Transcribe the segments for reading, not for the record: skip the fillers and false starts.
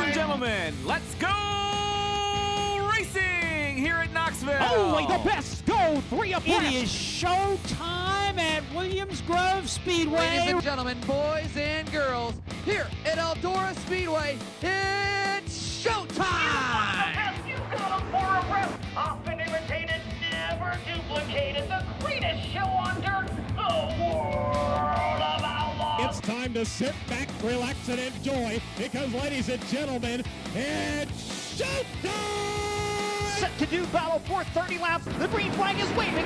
and gentlemen, let's go racing here at Knoxville. Only the best go 3 abreast. It is show time at Williams Grove Speedway. Ladies and gentlemen, boys and girls, here at Eldora Speedway, it's showtime! You got 'em for a rep. Often imitated, never duplicated. The greatest show on dirt, the World of Outlaws. It's time to sit back, relax, and enjoy, because, ladies and gentlemen, it's showtime! Set to do battle for 30 laps. The green flag is waving.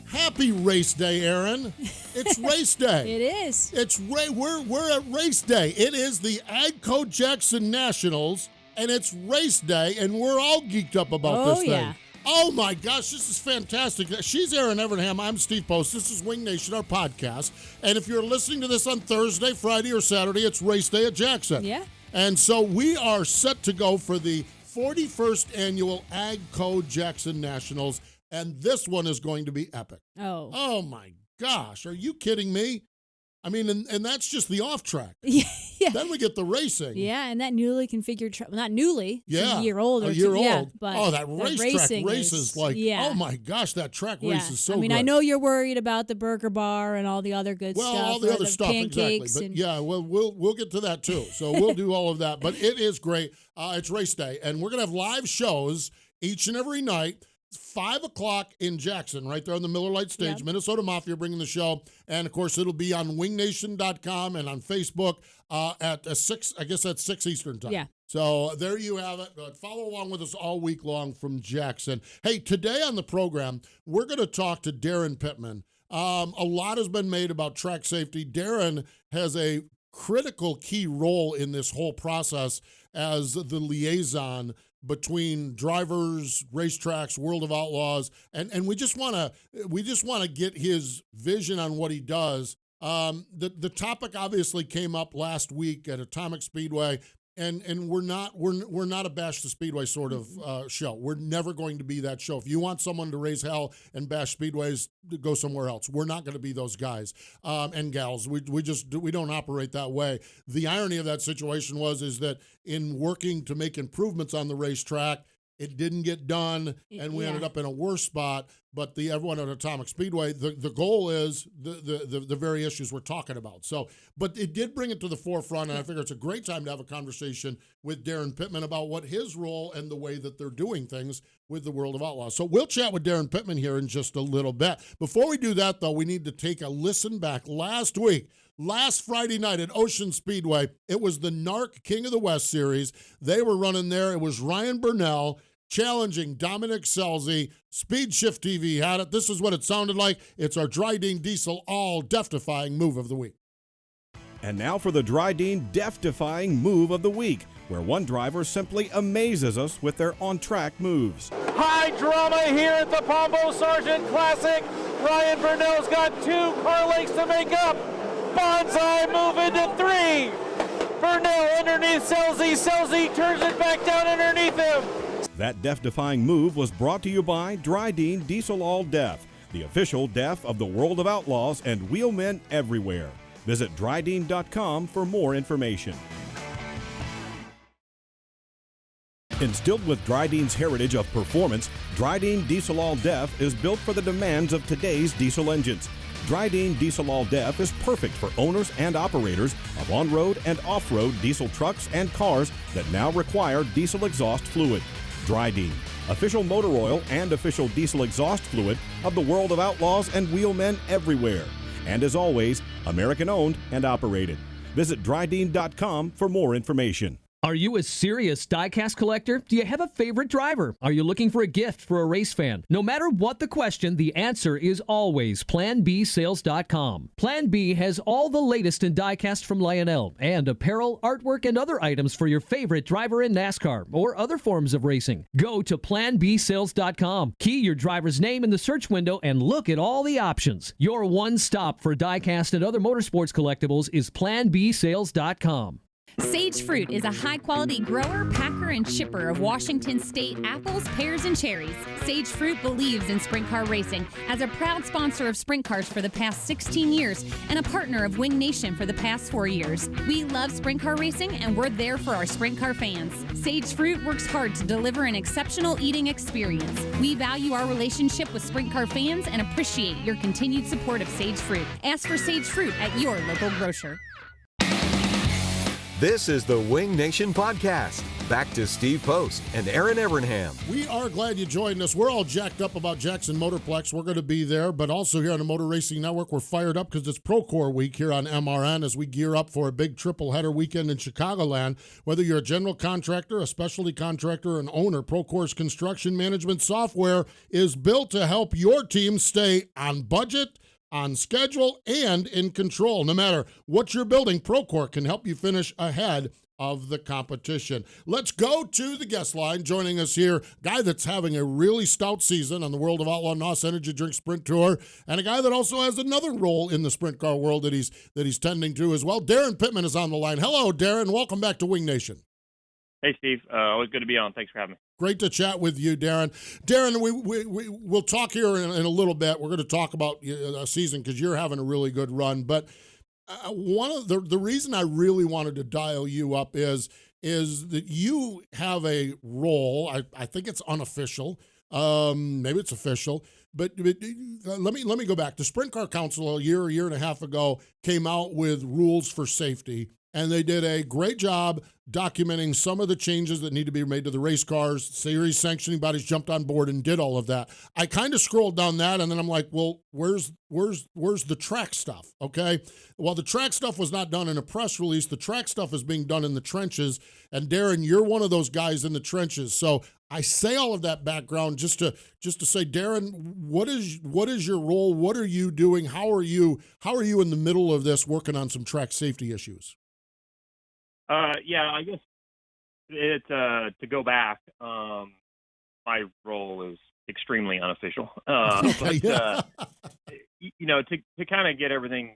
Happy race day, Erin. It's race day. It is. We're at race day. It is the Agco Jackson Nationals, and it's race day, and we're all geeked up about this thing. Yeah. Oh my gosh, this is fantastic. She's Erin Evernham. I'm Steve Post. This is Wing Nation, our podcast. And if you're listening to this on Thursday, Friday, or Saturday, it's race day at Jackson. Yeah. And so we are set to go for the 41st annual Agco Jackson Nationals. And this one is going to be epic. Oh. Oh, my gosh. Are you kidding me? I mean, and that's just the off track. Yeah. Then we get the racing. Yeah, and that newly configured track, not newly, it's Yeah. a year old. A year old. Yeah, but oh, that the racetrack racing races like, yeah. oh, my gosh, that track Yeah. race is so I mean, good. I know you're worried about the burger bar and all the other good well, stuff. all the or other stuff, exactly. pancakes But and yeah, well, we'll get to that too. So we'll do all of that. But it is great. It's race day, and we're going to have live shows each and every night. 5 o'clock in Jackson, right there on the Miller Lite stage. Yep. Minnesota Mafia bringing the show. And, of course, it'll be on wingnation.com and on Facebook at 6, I guess that's 6 Eastern time. Yeah. So there you have it. But follow along with us all week long from Jackson. Hey, today on the program, we're going to talk to Daryn Pittman. A lot has been made about track safety. Daryn has a critical key role in this whole process as the liaison between drivers, racetracks, World of Outlaws, and we just want to get his vision on what he does. The topic obviously came up last week at Atomic Speedway, and we're not a bash the Speedway sort of show. We're never going to be that show. If you want someone to raise hell and bash speedways, go somewhere else. We're not going to be those guys and gals. We don't operate that way. The irony of that situation is that in working to make improvements on the racetrack, it didn't get done, and we ended up in a worse spot. But everyone at Atomic Speedway, the goal is the very issues we're talking about. So, but it did bring it to the forefront, and I figure it's a great time to have a conversation with Daryn Pittman about what his role and the way that they're doing things with the World of Outlaws. So we'll chat with Daryn Pittman here in just a little bit. Before we do that, though, we need to take a listen back. Last Friday night at Ocean Speedway, it was the NARC King of the West Series. They were running there. It was Ryan Burnell challenging Dominic Scelzi. Speed Shift TV had it. This is what it sounded like. It's our Drydene Diesel All Death-Defying Move of the Week. And now for the Drydene Death-Defying Move of the Week, where one driver simply amazes us with their on-track moves. High drama here at the Pombo Sargent Classic. Ryan Burnell's got 2 car lengths to make up. Bonsai move into 3. Burnell underneath Scelzi. Scelzi turns it back down underneath him. That death-defying move was brought to you by Drydene Diesel All Death, the official DEF of the World of Outlaws and wheelmen everywhere. Visit drydene.com for more information. Instilled with Drydene's heritage of performance, Drydene Diesel All Def is built for the demands of today's diesel engines. Drydene Diesel All Def is perfect for owners and operators of on-road and off-road diesel trucks and cars that now require diesel exhaust fluid. Drydene, official motor oil and official diesel exhaust fluid of the World of Outlaws and wheelmen everywhere. And as always, American-owned and operated. Visit drydene.com for more information. Are you a serious diecast collector? Do you have a favorite driver? Are you looking for a gift for a race fan? No matter what the question, the answer is always PlanBSales.com. Plan B has all the latest in diecast from Lionel and apparel, artwork, and other items for your favorite driver in NASCAR or other forms of racing. Go to PlanBSales.com. Key your driver's name in the search window and look at all the options. Your one stop for diecast and other motorsports collectibles is PlanBSales.com. Sage Fruit is a high-quality grower, packer, and shipper of Washington State apples, pears, and cherries. Sage Fruit believes in sprint car racing as a proud sponsor of sprint cars for the past 16 years and a partner of Wing Nation for the past 4 years. We love sprint car racing, and we're there for our sprint car fans. Sage Fruit works hard to deliver an exceptional eating experience. We value our relationship with sprint car fans and appreciate your continued support of Sage Fruit. Ask for Sage Fruit at your local grocer. This is the Wing Nation Podcast. Back to Steve Post and Erin Evernham. We are glad you joined us. We're all jacked up about Jackson Motorplex. We're going to be there, but also here on the Motor Racing Network, we're fired up because it's Procore Week here on MRN as we gear up for a big triple header weekend in Chicagoland. Whether you're a general contractor, a specialty contractor, or an owner, Procore's construction management software is built to help your team stay on budget, on schedule, and in control. No matter what you're building, Procore can help you finish ahead of the competition. Let's go to the guest line. Joining us here, guy that's having a really stout season on the World of Outlaw NOS Energy Drink Sprint Tour, and a guy that also has another role in the sprint car world that he's tending to as well. Daryn Pittman is on the line. Hello, Daryn. Welcome back to Wing Nation. Hey, Steve. Always good to be on. Thanks for having me. Great to chat with you, Daryn. Daryn, we'll talk here in a little bit. We're going to talk about a season because you're having a really good run. But one of the reason I really wanted to dial you up is that you have a role. I think it's unofficial. Maybe it's official. But let me go back. The Sprint Car Council a year and a half ago came out with rules for safety. And they did a great job documenting some of the changes that need to be made to the race cars. Series sanctioning bodies jumped on board and did all of that. I kind of scrolled down that, and then I'm like, well, where's the track stuff, okay? Well, the track stuff was not done in a press release. The track stuff is being done in the trenches. And, Daryn, you're one of those guys in the trenches. So I say all of that background just to say, Daryn, what is your role? What are you doing? How are you in the middle of this working on some track safety issues? Yeah, I guess to go back, my role is extremely unofficial. But, to kind of get everything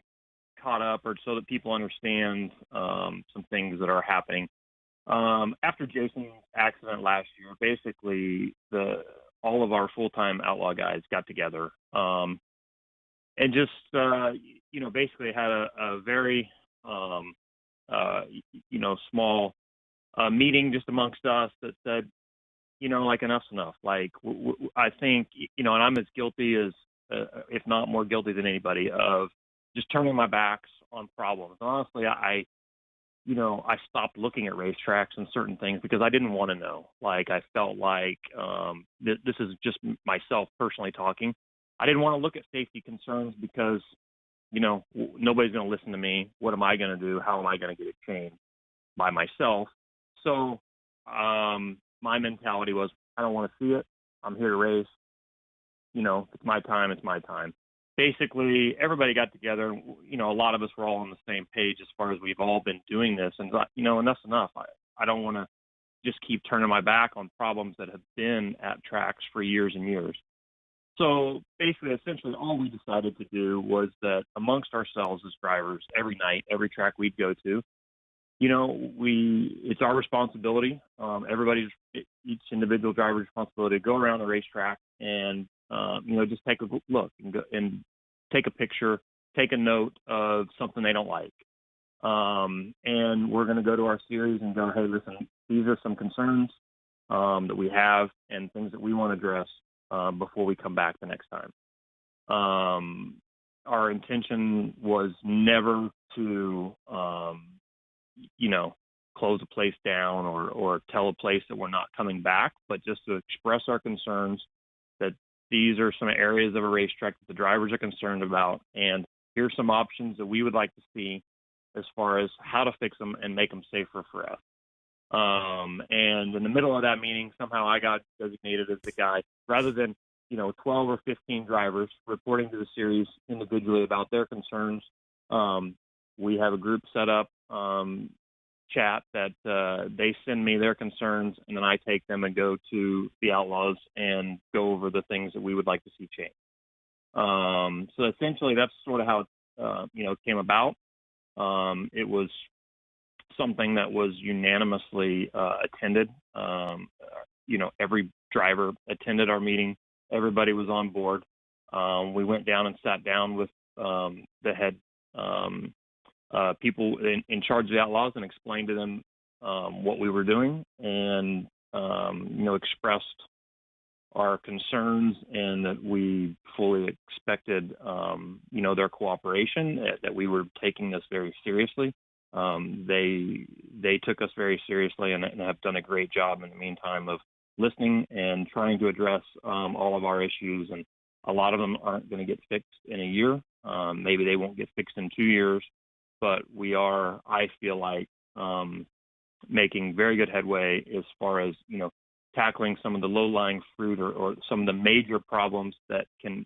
caught up or so that people understand some things that are happening. After Jason's accident last year, basically all of our full-time outlaw guys got together and just, basically had a very small meeting just amongst us that said, enough's enough. Like, I think, and I'm as guilty as, if not more guilty than anybody, of just turning my backs on problems. And honestly, I stopped looking at racetracks and certain things because I didn't want to know. Like, I felt like this is just myself personally talking. I didn't want to look at safety concerns because nobody's going to listen to me. What am I going to do? How am I going to get it changed by myself? So my mentality was, I don't want to see it. I'm here to race. If it's my time, it's my time. Basically, everybody got together. A lot of us were all on the same page as far as we've all been doing this. And, enough's enough. I don't want to just keep turning my back on problems that have been at tracks for years and years. So basically, essentially, all we decided to do was that amongst ourselves as drivers, every night, every track we'd go to, it's our responsibility, each individual driver's responsibility to go around the racetrack and, just take a look and go and take a picture, take a note of something they don't like. And we're going to go to our series and go, hey, listen, these are some concerns that we have and things that we want to address before we come back the next time. Our intention was never to, close a place down or tell a place that we're not coming back, but just to express our concerns that these are some areas of a racetrack that the drivers are concerned about, and here's some options that we would like to see as far as how to fix them and make them safer for us. And in the middle of that meeting, somehow I got designated as the guy, rather than 12 or 15 drivers reporting to the series individually about their concerns. We have a group set up, chat that they send me their concerns, and then I take them and go to the Outlaws and go over the things that we would like to see change. So essentially, that's sort of how it came about. It was something that was unanimously attended. Every driver attended our meeting. Everybody was on board. We went down and sat down with the head people in charge of the Outlaws and explained to them what we were doing, and expressed our concerns, and that we fully expected their cooperation, that we were taking this very seriously. They took us very seriously and have done a great job in the meantime of listening and trying to address all of our issues. And a lot of them aren't going to get fixed in a year. Maybe they won't get fixed in 2 years, but we are, I feel like, making very good headway as far as, tackling some of the low-lying fruit or some of the major problems that can,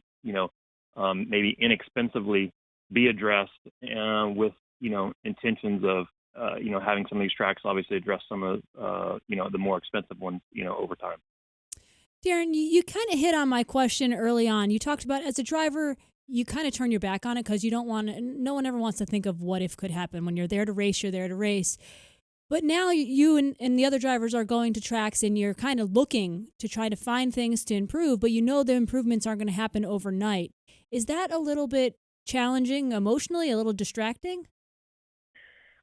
maybe inexpensively be addressed with, intentions of, having some of these tracks obviously address some of, the more expensive ones, over time. Darren, you kind of hit on my question early on. You talked about, as a driver, you kind of turn your back on it because you don't want to, no one ever wants to think of what if could happen. When you're there to race, you're there to race. But now you and the other drivers are going to tracks, and you're kind of looking to try to find things to improve, but the improvements aren't going to happen overnight. Is that a little bit challenging emotionally, a little distracting?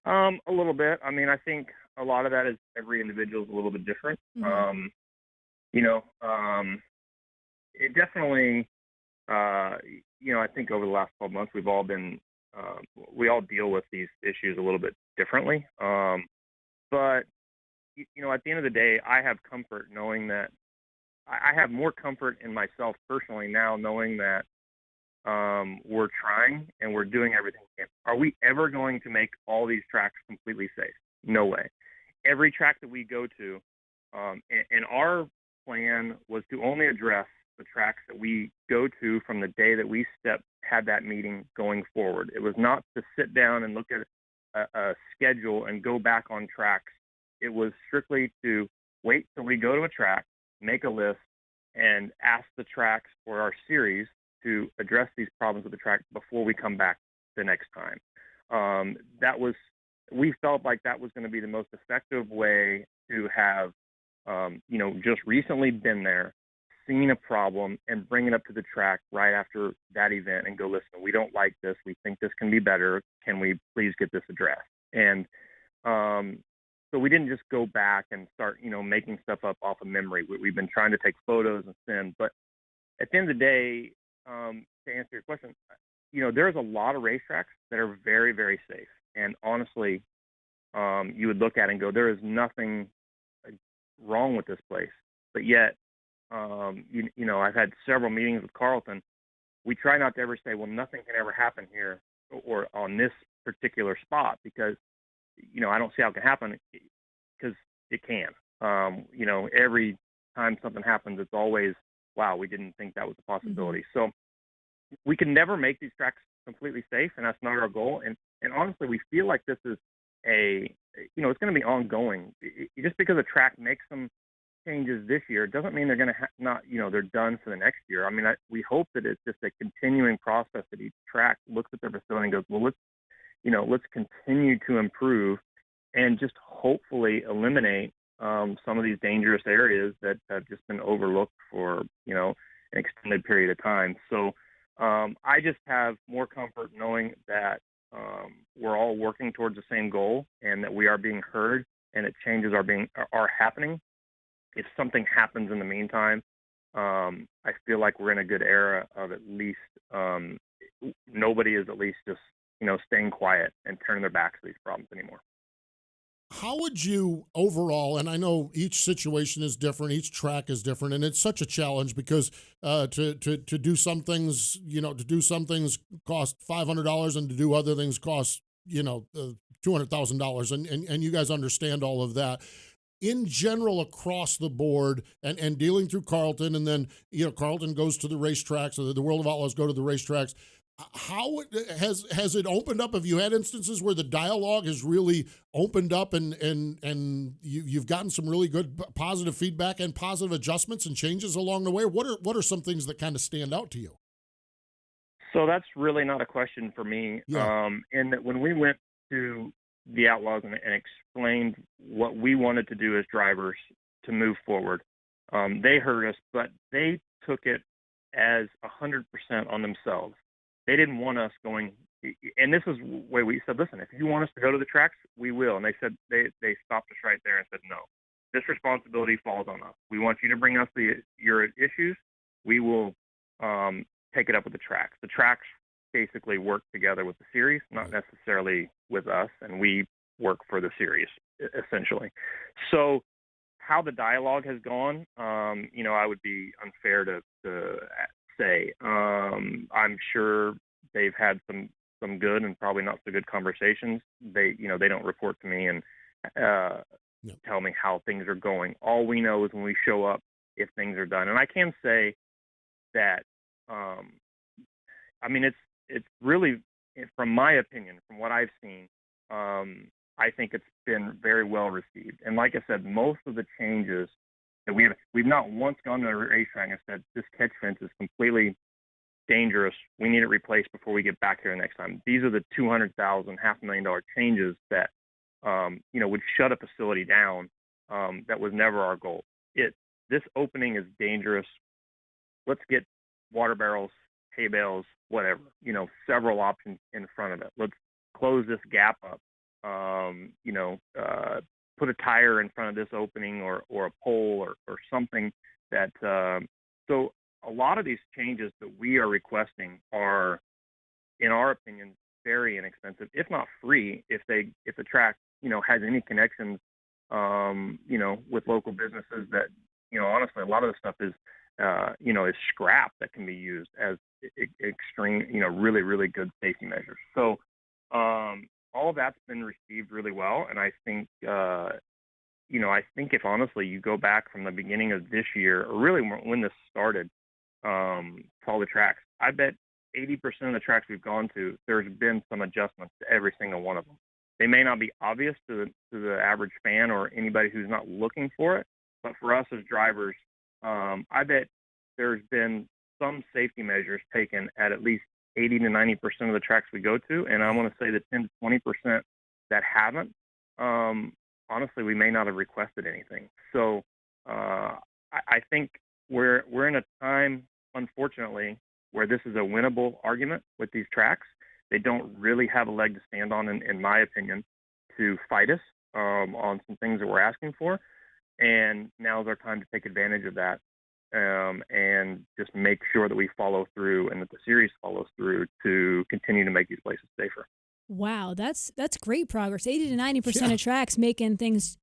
A little bit. I mean, I think a lot of that is every individual is a little bit different. Mm-hmm. It definitely, I think over the last 12 months, we've all been, we all deal with these issues a little bit differently. But, at the end of the day, I have comfort knowing that I have more comfort in myself personally now, knowing that we're trying and we're doing everything we can. Are we ever going to make all these tracks completely safe? No way. Every track that we go to, and our plan was to only address the tracks that we go to from the day that we had that meeting going forward. It was not to sit down and look at a schedule and go back on tracks. It was strictly to wait till we go to a track, make a list, and ask the tracks for our series to address these problems with the track before we come back the next time. We felt like that was going to be the most effective way to have, just recently been there, seen a problem, and bring it up to the track right after that event and go, listen, we don't like this. We think this can be better. Can we please get this addressed? And so we didn't just go back and start, making stuff up off of memory. We've been trying to take photos and send. But at the end of the day, to answer your question, there's a lot of racetracks that are very, very safe. And honestly, you would look at it and go, there is nothing wrong with this place. But yet, I've had several meetings with Carlton. We try not to ever say, well, nothing can ever happen here or on this particular spot because, I don't see how it can happen, because it can. Every time something happens, it's always, wow, we didn't think that was a possibility. Mm-hmm. So we can never make these tracks completely safe, and that's not our goal. And honestly, we feel like this is it's going to be ongoing. Just because a track makes some changes this year doesn't mean they're going to they're done for the next year. I mean, we hope that it's just a continuing process that each track looks at their facility and goes, well, let's continue to improve and just hopefully eliminate some of these dangerous areas that have just been overlooked for, an extended period of time. So I just have more comfort knowing that we're all working towards the same goal and that we are being heard and that changes are happening. If something happens in the meantime, I feel like we're in a good era of at least nobody is at least just, staying quiet and turning their backs to these problems anymore. How would you overall, and I know each situation is different, each track is different, and it's such a challenge because to do some things, cost $500 and to do other things cost, $200,000, and you guys understand all of that. In general, across the board, and dealing through Carlton, and then, Carlton goes to the racetracks, or the World of Outlaws go to the racetracks. How has it opened up? Have you had instances where the dialogue has really opened up and you've gotten some really good positive feedback and positive adjustments and changes along the way? What are some things that kind of stand out to you? So that's really not a question for me. Yeah. And that when we went to the Outlaws and explained what we wanted to do as drivers to move forward. They heard us, but they took it as 100% on themselves. They didn't want us going, and this is where we said, listen, if you want us to go to the tracks, we will. And they said, they stopped us right there and said, no, this responsibility falls on us. We want you to bring us your issues. We will take it up with the tracks. The tracks basically work together with the series, not necessarily with us, and we work for the series, essentially. So how the dialogue has gone, I would be unfair to say. I'm sure they've had some good and probably not so good conversations. They don't report to me and tell me how things are going. All we know is when we show up, if things are done. And I can say that, it's really, from my opinion, from what I've seen, I think it's been very well received. And like I said, most of the changes that we've not once gone to a racetrack and said, this catch fence is completely dangerous. We need it replaced before we get back here next time. These are the $200,000, $500,000 changes that, would shut a facility down. That was never our goal. This opening is dangerous. Let's get water barrels, hay bales, whatever, several options in front of it. Let's close this gap up. Put a tire in front of this opening or a pole or something that, so a lot of these changes that we are requesting are, in our opinion, very inexpensive, if not free, if the track, has any connections, with local businesses that, honestly, a lot of the stuff is, is scrap that can be used as extreme, really, really good safety measures. So, all of that's been received really well, and I think, I think if honestly you go back from the beginning of this year, or really when this started, to all the tracks, I bet 80% of the tracks we've gone to, there's been some adjustments to every single one of them. They may not be obvious to the average fan or anybody who's not looking for it, but for us as drivers, I bet there's been some safety measures taken at least 80 to 90% of the tracks we go to, and I want to say the 10 to 20% that haven't, honestly, we may not have requested anything. So I think we're in a time, unfortunately, where this is a winnable argument with these tracks. They don't really have a leg to stand on, in my opinion, to fight us on some things that we're asking for. And now's our time to take advantage of that. And just make sure that we follow through and that the series follows through to continue to make these places safer. Wow, that's great progress. 80 to 90% of tracks making things,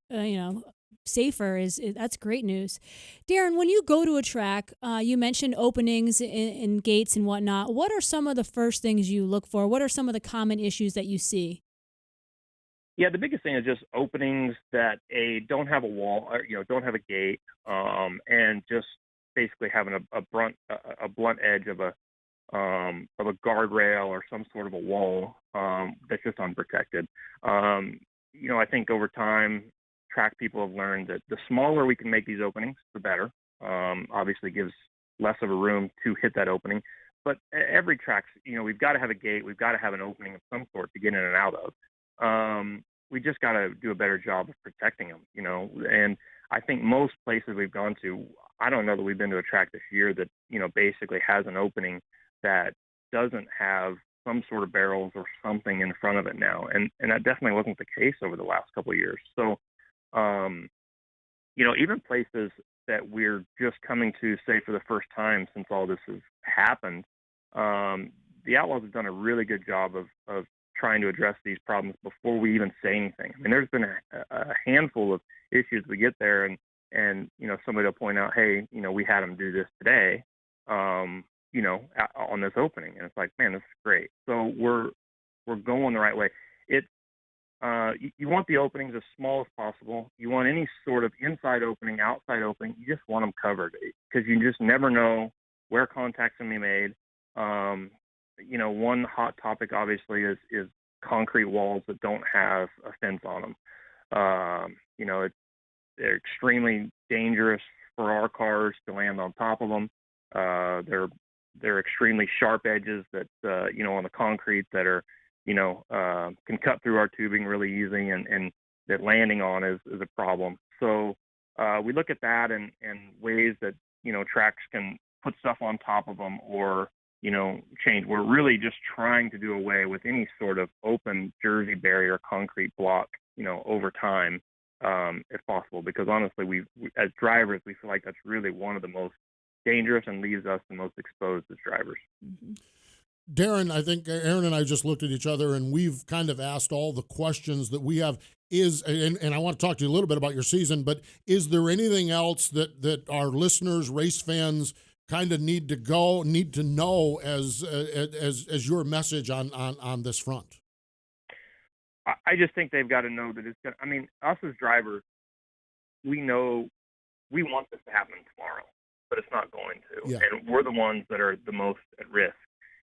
safer that's great news. Darren, when you go to a track, you mentioned openings and gates and whatnot. What are some of the first things you look for? What are some of the common issues that you see? Yeah, the biggest thing is just openings that don't have a wall, or, don't have a gate, and just basically having a blunt edge of a guardrail or some sort of a wall that's just unprotected. I think over time, track people have learned that the smaller we can make these openings, the better. Obviously, gives less of a room to hit that opening. But every track, we've got to have a gate, we've got to have an opening of some sort to get in and out of. We just got to do a better job of protecting them, And I think most places we've gone to, I don't know that we've been to a track this year that, basically has an opening that doesn't have some sort of barrels or something in front of it now. And that definitely wasn't the case over the last couple of years. So, even places that we're just coming to, say, for the first time since all this has happened, the Outlaws have done a really good job of trying to address these problems before we even say anything. I mean, there's been a handful of issues we get there, and somebody will point out, hey, we had them do this today, on this opening, and it's like, man, this is great. So we're going the right way. It's you want the openings as small as possible. You want any sort of inside opening, outside opening. You just want them covered because you just never know where contacts can be made. One hot topic obviously is concrete walls that don't have a fence on them. They're extremely dangerous for our cars to land on top of them. They're extremely sharp edges that on the concrete that are can cut through our tubing really easy, and that landing on is a problem. So we look at that and ways that, tracks can put stuff on top of them or, change. We're really just trying to do away with any sort of open jersey barrier concrete block, over time, if possible, because honestly, we as drivers, we feel like that's really one of the most dangerous and leaves us the most exposed as drivers. Mm-hmm. Darren, I think Erin and I just looked at each other and we've kind of asked all the questions that we have. And I want to talk to you a little bit about your season, but is there anything else that our listeners, race fans, kind of need to know as your message on this front? I just think they've got to know that us as drivers, we know we want this to happen tomorrow, but it's not going to. Yeah. And we're the ones that are the most at risk.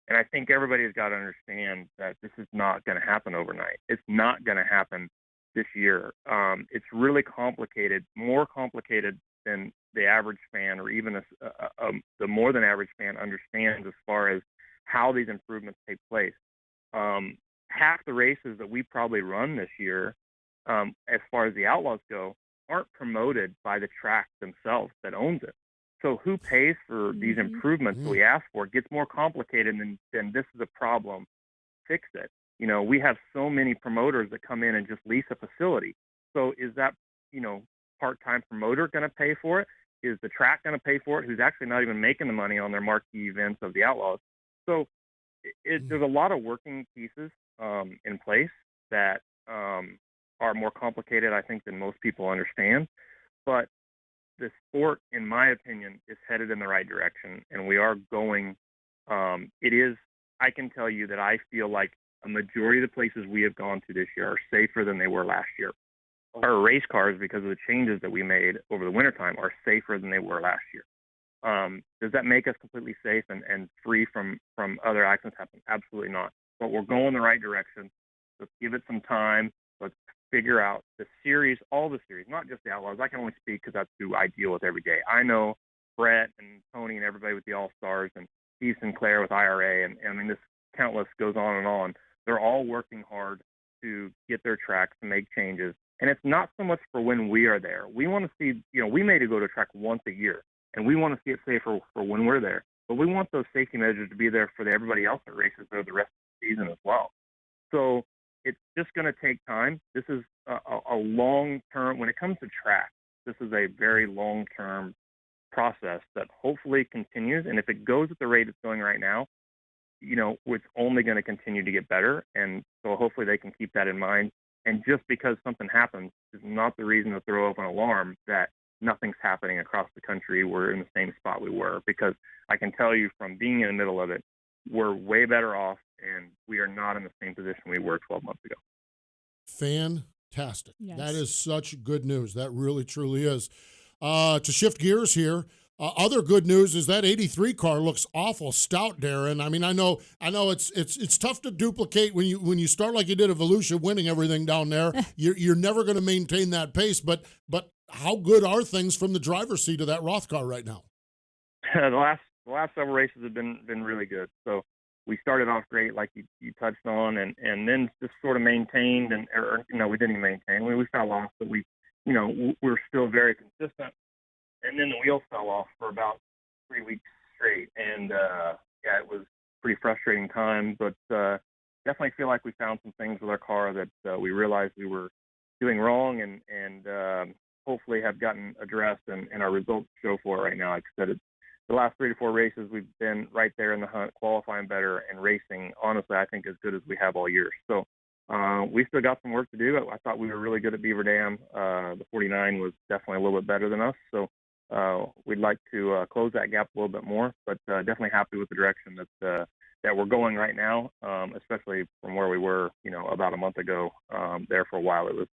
And I think everybody's got to understand that this is not going to happen overnight. It's not going to happen this year. It's really complicated, more complicated than the average fan or even the more than average fan understands as far as how these improvements take place. Half the races that we probably run this year, as far as the Outlaws go, aren't promoted by the track themselves that owns it. So who pays for these improvements that we ask for? It gets more complicated than this is a problem. Fix it. We have so many promoters that come in and just lease a facility. So is that, part-time promoter going to pay for it? Is the track going to pay for it, who's actually not even making the money on their marquee events of the Outlaws? So there's a lot of working pieces in place that are more complicated, I think, than most people understand. But the sport, in my opinion, is headed in the right direction, and we are going. I can tell you that I feel like a majority of the places we have gone to this year are safer than they were last year. Our race cars, because of the changes that we made over the wintertime, are safer than they were last year. Does that make us completely safe and free from other accidents happening? Absolutely not. But we're going the right direction. Let's give it some time. Let's figure out the series, all the series, not just the Outlaws. I can only speak because that's who I deal with every day. I know Brett and Tony and everybody with the All-Stars and Steve Sinclair with IRA, and this countless goes on and on. They're all working hard to get their tracks and make changes. And it's not so much for when we are there. We want to see, we may go to a track once a year, and we want to see it safer for when we're there. But we want those safety measures to be there for everybody else that races there the rest of the season as well. So it's just going to take time. This is a long-term, when it comes to track, this is a very long-term process that hopefully continues. And if it goes at the rate it's going right now, it's only going to continue to get better. And so hopefully they can keep that in mind. And just because something happens is not the reason to throw up an alarm that nothing's happening across the country. We're in the same spot we were, because I can tell you from being in the middle of it, we're way better off, and we are not in the same position we were 12 months ago. Fantastic. Yes. That is such good news. That really, truly is. To shift gears here, other good news is that 83 car looks awful stout, Darren. I know it's tough to duplicate when you start like you did at Volusia, winning everything down there. You're never going to maintain that pace, but how good are things from the driver's seat of that Roth car right now? The last several races have been really good. So we started off great, like you touched on, and then just sort of maintained, we didn't maintain. We fell off, but we're still very consistent. And then the wheels fell off for about 3 weeks straight. And, it was a pretty frustrating time, but definitely feel like we found some things with our car that we realized we were doing wrong and hopefully have gotten addressed, and our results show for it right now. Like I said, the last 3 to 4 races, we've been right there in the hunt, qualifying better and racing, honestly, I think as good as we have all year. So we still got some work to do. I thought we were really good at Beaver Dam. The 49 was definitely a little bit better than us. So we'd like to close that gap a little bit more, but definitely happy with the direction that we're going right now, especially from where we were, about a month ago. There for a while, it was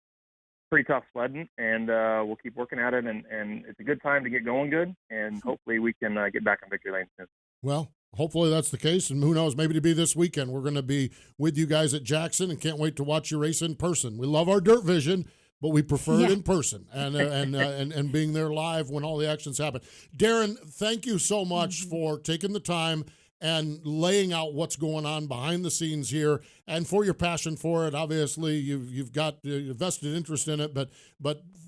pretty tough sledding, and we'll keep working at it. And it's a good time to get going good, and hopefully we can get back in victory lane soon. Well, hopefully that's the case, and who knows, maybe to be this weekend. We're going to be with you guys at Jackson, and can't wait to watch you race in person. We love our dirt vision, but we prefer it in person and being there live when all the actions happen. Darren, thank you so much for taking the time and laying out what's going on behind the scenes here, and for your passion for it. Obviously, you've got a vested interest in it, but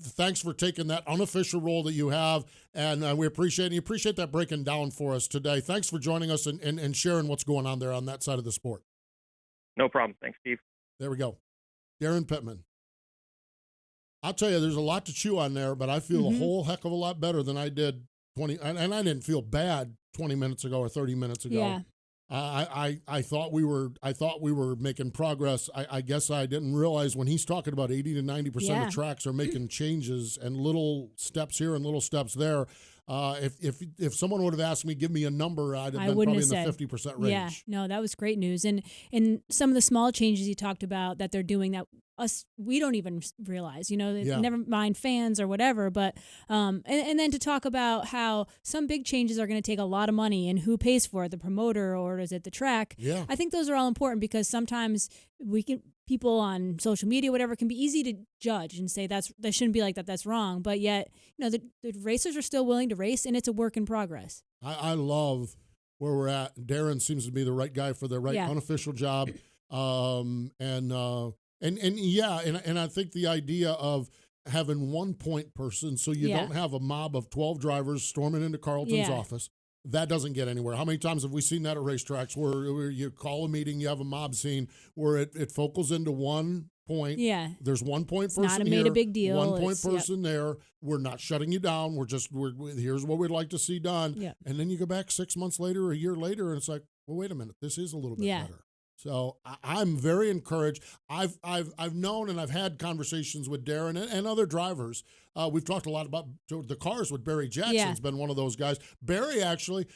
thanks for taking that unofficial role that you have, and we appreciate it. You appreciate that breaking down for us today. Thanks for joining us and sharing what's going on there on that side of the sport. No problem. Thanks, Steve. There we go. Daryn Pittman. I'll tell you, there's a lot to chew on there, but I feel a whole heck of a lot better than I did and I didn't feel bad 20 minutes ago or 30 minutes ago. Yeah. I thought we were making progress. I guess I didn't realize when he's talking about 80 to 90% of tracks are making changes and little steps here and little steps there. If someone would have asked me, give me a number, I'd have been probably in the 50% range. Yeah, no, that was great news. And some of the small changes you talked about that they're doing that we don't even realize, never mind fans or whatever. But and then to talk about how some big changes are going to take a lot of money and who pays for it, the promoter or is it the track? Yeah. I think those are all important because sometimes people on social media, whatever, can be easy to judge and say that shouldn't be like that. That's wrong. But yet, the racers are still willing to race, and it's a work in progress. I love where we're at. Daryn seems to be the right guy for the right unofficial job. And I think the idea of having one point person so you don't have a mob of 12 drivers storming into Carlton's office. That doesn't get anywhere. How many times have we seen that at racetracks where you call a meeting, you have a mob scene where it focuses into one point. Yeah. There's one point person not here. Made a big deal. One point person there. We're not shutting you down. We're here's what we'd like to see done. Yeah. And then you go back 6 months later or a year later and it's like, well, wait a minute. This is a little bit better. So I'm very encouraged. I've known and I've had conversations with Daryn and other drivers. We've talked a lot about the cars with Barry Jackson's been one of those guys. Barry actually,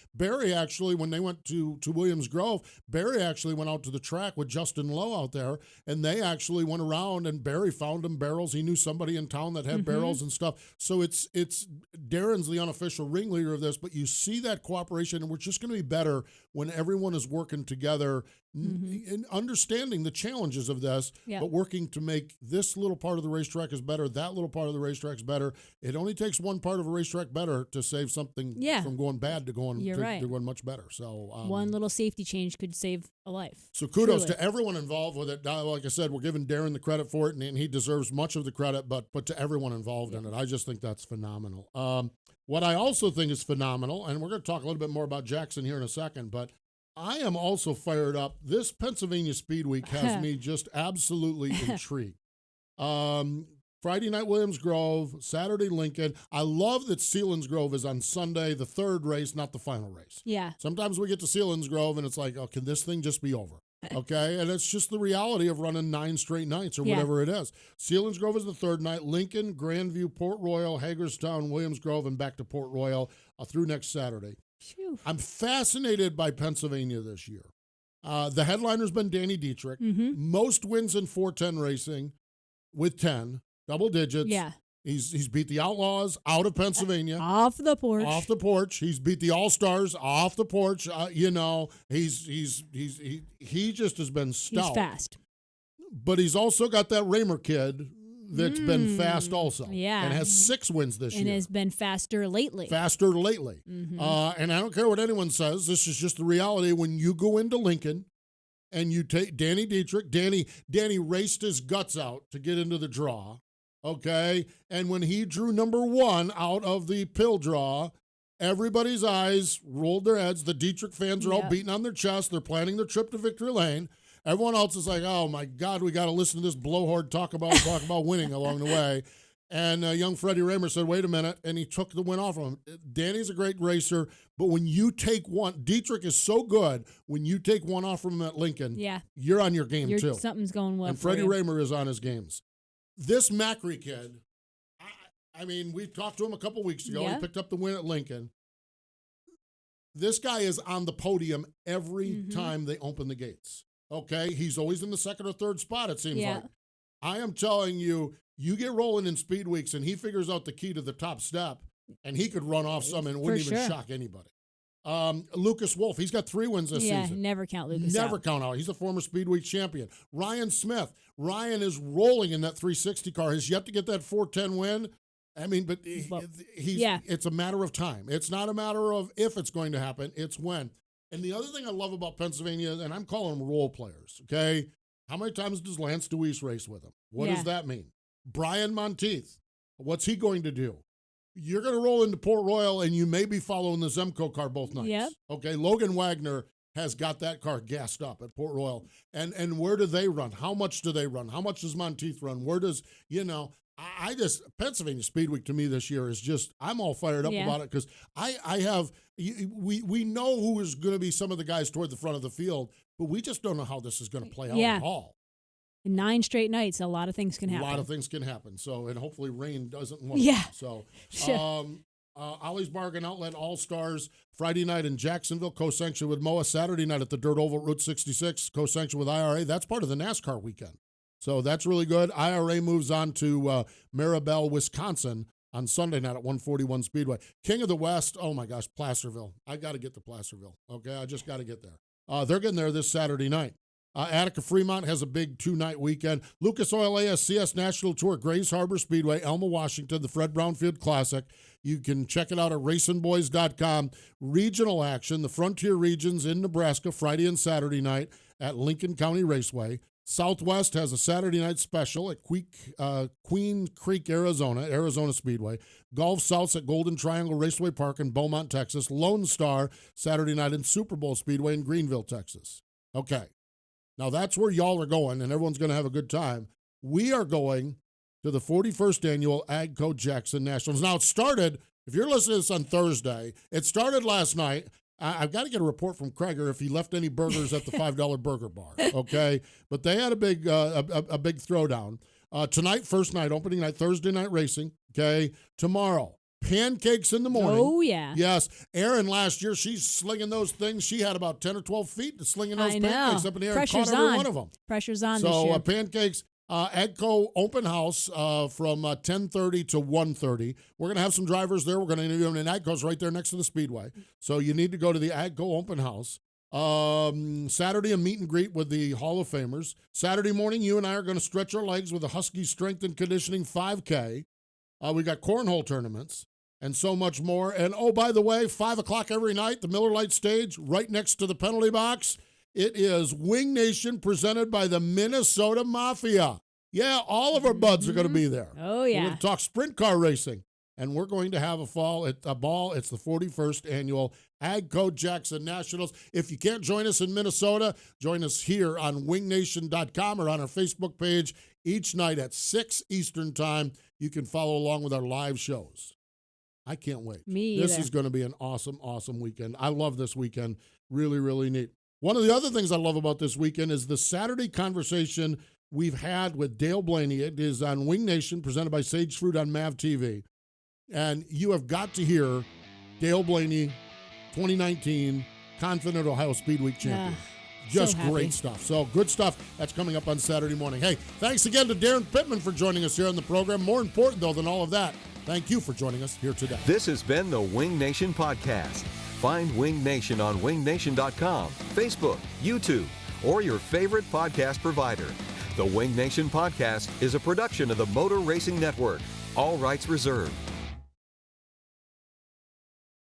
when they went to Williams Grove, Barry actually went out to the track with Justin Lowe out there, and they actually went around and Barry found him barrels. He knew somebody in town that had barrels and stuff. So it's Daryn's the unofficial ringleader of this, but you see that cooperation, and we're just going to be better when everyone is working together and understanding the challenges of this, but working to make this little part of the racetrack is better, that little part of the racetrack is better. It only takes one part of a racetrack better to save something from going bad to going much better. So one little safety change could save a life. So kudos to everyone involved with it. Like I said, we're giving Daryn the credit for it, and he deserves much of the credit, but to everyone involved in it, I just think that's phenomenal. What I also think is phenomenal, and we're going to talk a little bit more about Jackson here in a second, but I am also fired up. This Pennsylvania Speed Week has me just absolutely intrigued. Friday night, Williams Grove, Saturday, Lincoln. I love that Selinsgrove is on Sunday, the third race, not the final race. Yeah. Sometimes we get to Selinsgrove and it's like, oh, can this thing just be over? Okay, and it's just the reality of running 9 straight nights or whatever it is. Selinsgrove is the third night. Lincoln, Grandview, Port Royal, Hagerstown, Williams Grove, and back to Port Royal through next Saturday. Phew. I'm fascinated by Pennsylvania this year. The headliner's been Danny Dietrich. Most wins in 410 racing with 10, double digits. Yeah. He's beat the Outlaws out of Pennsylvania. Off the porch. Off the porch. He's beat the All-Stars off the porch. He just has been stout. He's fast. But he's also got that Raymer kid that's been fast also. Yeah. And has 6 wins this year. And has been faster lately. And I don't care what anyone says. This is just the reality. When you go into Lincoln and you take Danny Dietrich, Danny raced his guts out to get into the draw. Okay, and when he drew number 1 out of the pill draw, everybody's eyes rolled their heads. The Dietrich fans are all beating on their chest. They're planning their trip to Victory Lane. Everyone else is like, oh, my God, we got to listen to this blowhard talk about winning along the way. And young Freddie Raymer said, wait a minute, and he took the win off of him. Danny's a great racer, but when you take one, Dietrich is so good, when you take one off from him at Lincoln, you're on your game too. Something's going well. And Freddie Raymer is on his games. This Macri kid, I mean, we talked to him a couple weeks ago. He picked up the win at Lincoln. This guy is on the podium every time they open the gates. Okay? He's always in the second or third spot, it seems like. I am telling you, you get rolling in Speed Weeks and he figures out the key to the top step, and he could run off some and wouldn't even shock anybody. Lucas Wolf, he's got 3 wins this season. Never count Lucas out. Never count out. He's a former Speed Week champion. Ryan Smith. Ryan is rolling in that 360 car. Has yet to get that 410 win. I mean, but it's a matter of time. It's not a matter of if it's going to happen. It's when. And the other thing I love about Pennsylvania, and I'm calling them role players, okay? How many times does Lance DeWeese race with him? What does that mean? Brian Monteith, what's he going to do? You're going to roll into Port Royal, and you may be following the Zemco car both nights. Yep. Okay, Logan Wagner has got that car gassed up at Port Royal. And where do they run? How much do they run? How much does Monteith run? Where does, Pennsylvania Speed Week to me this year is just, I'm all fired up about it because we know who is going to be some of the guys toward the front of the field, but we just don't know how this is going to play out at all. In 9 straight nights, a lot of things can happen. A lot of things can happen. So, and hopefully rain doesn't want So, Ollie's Bargain Outlet All-Stars Friday night in Jacksonville, co-sanctioned with MOA. Saturday night at the Dirt Oval, Route 66, co-sanctioned with IRA. That's part of the NASCAR weekend. So that's really good. IRA moves on to Maribel, Wisconsin on Sunday night at 141 Speedway. King of the West, oh my gosh, Placerville. I got to get to Placerville, okay? I just got to get there. They're getting there this Saturday night. Attica Fremont has a big 2-night weekend. Lucas Oil ASCS National Tour, Grays Harbor Speedway, Elma, Washington, the Fred Brown Field Classic. You can check it out at racinboys.com. Regional action, the Frontier Regions in Nebraska, Friday and Saturday night at Lincoln County Raceway. Southwest has a Saturday night special at Queen Creek, Arizona Speedway. Gulf South's at Golden Triangle Raceway Park in Beaumont, Texas. Lone Star, Saturday night in Super Bowl Speedway in Greenville, Texas. Okay. Now, that's where y'all are going, and everyone's going to have a good time. We are going to the 41st Annual Agco Jackson Nationals. Now, it started, if you're listening to this on Thursday, it started last night. I've got to get a report from Kreger if he left any burgers at the $5 burger bar, okay? But they had a big throwdown. Tonight, first night, opening night, Thursday night racing, okay? Tomorrow, pancakes in the morning. Oh, yeah. Yes. Erin, last year, she's slinging those things. She had about 10 or 12 feet slinging those pancakes up in the air and caught every one of them. Pressure's on this year. So, pancakes, Agco open house from 10:30 to 1:30. We're going to have some drivers there. We're going to interview them, and Agco's right there next to the Speedway. So, you need to go to the Agco open house. Saturday, a meet and greet with the Hall of Famers. Saturday morning, you and I are going to stretch our legs with a Husky Strength and Conditioning 5K. We got cornhole tournaments and so much more. And, oh, by the way, 5 o'clock every night, the Miller Lite stage right next to the penalty box. It is Wing Nation presented by the Minnesota Mafia. Yeah, all of our buds are going to be there. Oh, yeah. We're going to talk sprint car racing. And we're going to have a ball. It's the 41st Annual Agco Jackson Nationals. If you can't join us in Minnesota, join us here on wingnation.com or on our Facebook page each night at 6 Eastern Time. You can follow along with our live shows. I can't wait. Me This either. is going to be an awesome, awesome weekend. I love this weekend. Really, really neat. One of the other things I love about this weekend is the Saturday conversation we've had with Dale Blaney. It is on Wing Nation, presented by Sage Fruit on MAV TV. And you have got to hear Dale Blaney, 2019 Confident Ohio Speed Week champion. Just so great stuff. So good stuff. That's coming up on Saturday morning. Hey, thanks again to Daryn Pittman for joining us here on the program. More important, though, than all of that, thank you for joining us here today. This has been the Wing Nation Podcast. Find Wing Nation on wingnation.com, Facebook, YouTube, or your favorite podcast provider. The Wing Nation Podcast is a production of the Motor Racing Network. All rights reserved.